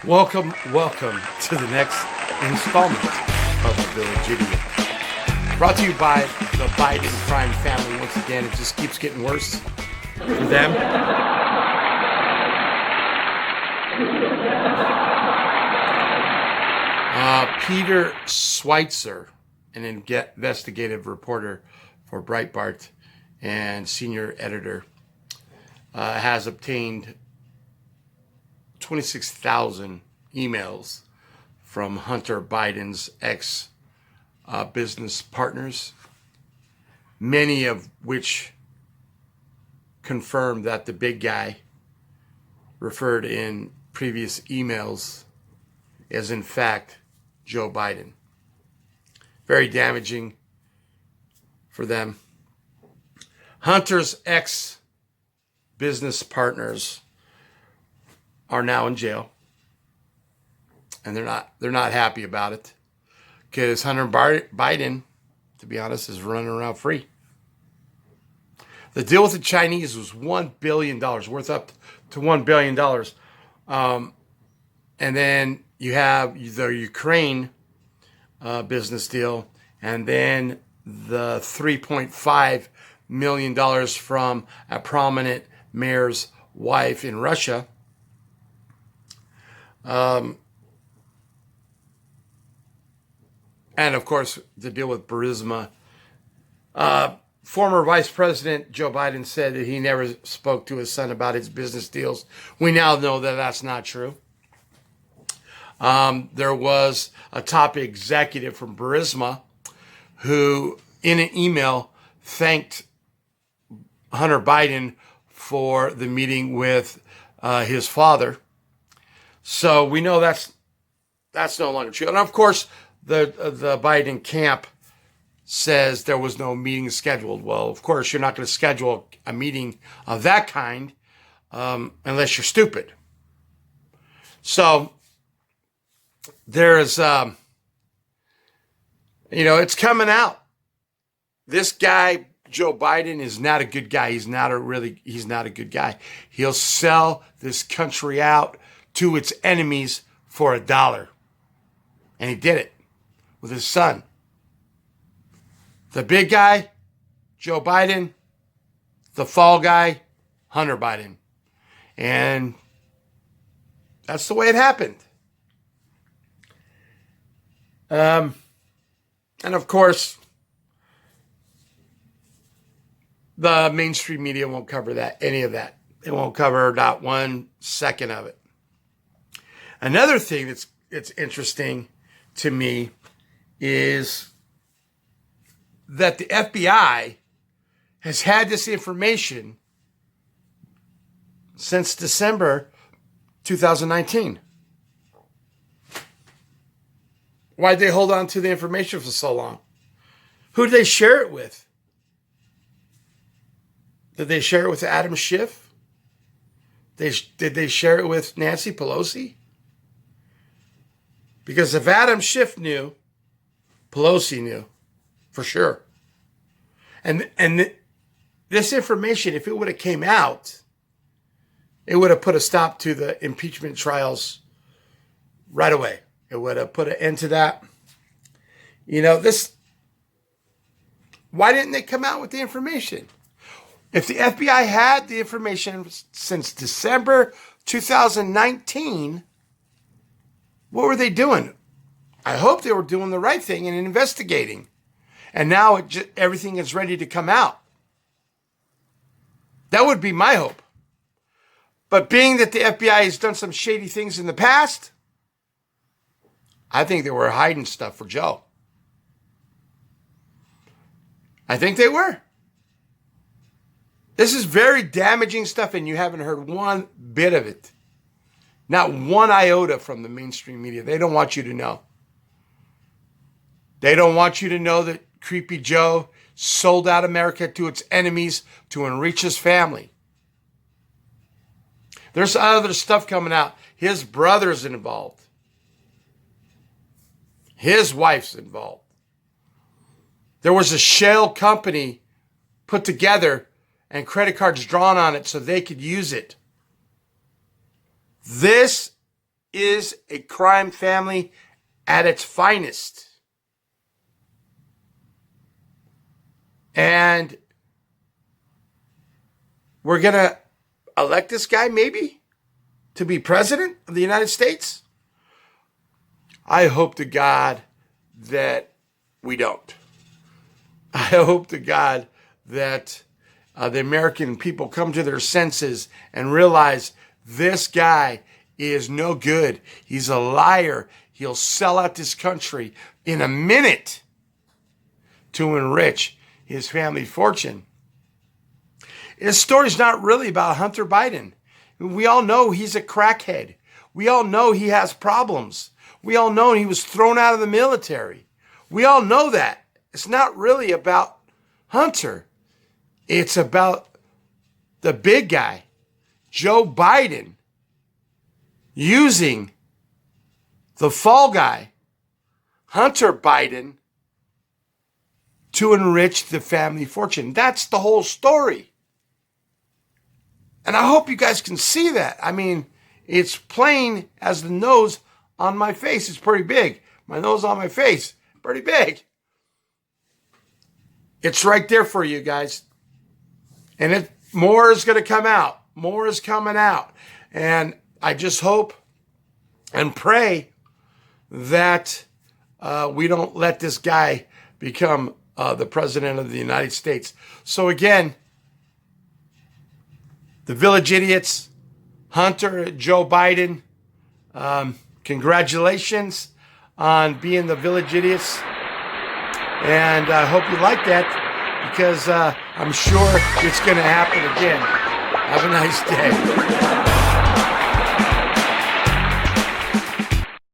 Welcome to the next installment of the Village Idiot. Brought to you by the Biden crime family. Once again, it just keeps getting worse for them. Peter Schweitzer, an investigative reporter for Breitbart and senior editor, has obtained 26,000 emails from Hunter Biden's ex-business partners, many of which confirm that the big guy referred in previous emails is in fact Joe Biden. Very damaging for them. Hunter's ex-business partners are now in jail, and they're not happy about it because Hunter Biden, to be honest, is running around free. The deal with the Chinese was $1 billion, worth up to $1 billion. And then you have the Ukraine business deal, and then the $3.5 million from a prominent mayor's wife in Russia. And of course, the deal with Burisma. Former Vice President Joe Biden said that he never spoke to his son about his business deals. We now know that that's not true. There was a top executive from Burisma who, in an email, thanked Hunter Biden for the meeting with his father. So we know that's no longer true. And of course, the Biden camp says there was no meeting scheduled. Well, of course, you're not going to schedule a meeting of that kind unless you're stupid. So there's, it's coming out. This guy, Joe Biden, is not a good guy. He's not a good guy. He'll sell this country out to its enemies for $1. And he did it with his son. The big guy, Joe Biden. The fall guy, Hunter Biden. And that's the way it happened. And of course, the mainstream media won't cover any of that. They won't cover not 1 second of it. Another thing that's interesting to me is that the FBI has had this information since December 2019. Why'd they hold on to the information for so long? Who did they share it with? Did they share it with Adam Schiff? Did they share it with Nancy Pelosi? Because if Adam Schiff knew, Pelosi knew, for sure. And this information, if it would have came out, it would have put a stop to the impeachment trials right away. It would have put an end to that. Why didn't they come out with the information? If the FBI had the information since December 2019, what were they doing? I hope they were doing the right thing and investigating. And now everything is ready to come out. That would be my hope. But being that the FBI has done some shady things in the past, I think they were hiding stuff for Joe. I think they were. This is very damaging stuff, and you haven't heard one bit of it. Not one iota from the mainstream media. They don't want you to know. They don't want you to know that Creepy Joe sold out America to its enemies to enrich his family. There's other stuff coming out. His brother's involved. His wife's involved. There was a shell company put together and credit cards drawn on it so they could use it. This is a crime family at its finest. And we're going to elect this guy maybe to be president of the United States. I hope to God that we don't. I hope to God that the American people come to their senses and realize this guy is no good. He's a liar. He'll sell out this country in a minute to enrich his family fortune. His story's not really about Hunter Biden. We all know he's a crackhead. We all know he has problems. We all know he was thrown out of the military. We all know that. It's not really about Hunter. It's about the big guy, Joe Biden, using the fall guy, Hunter Biden, to enrich the family fortune. That's the whole story. And I hope you guys can see that. I mean, it's plain as the nose on my face. It's pretty big. My nose on my face, pretty big. It's right there for you guys. And more is going to come out. More is coming out. And I just hope and pray that we don't let this guy become the president of the United States. So again, the Village Idiots, Hunter, Joe Biden, congratulations on being the Village Idiots. And I hope you like that, because I'm sure it's going to happen again. Have a nice day.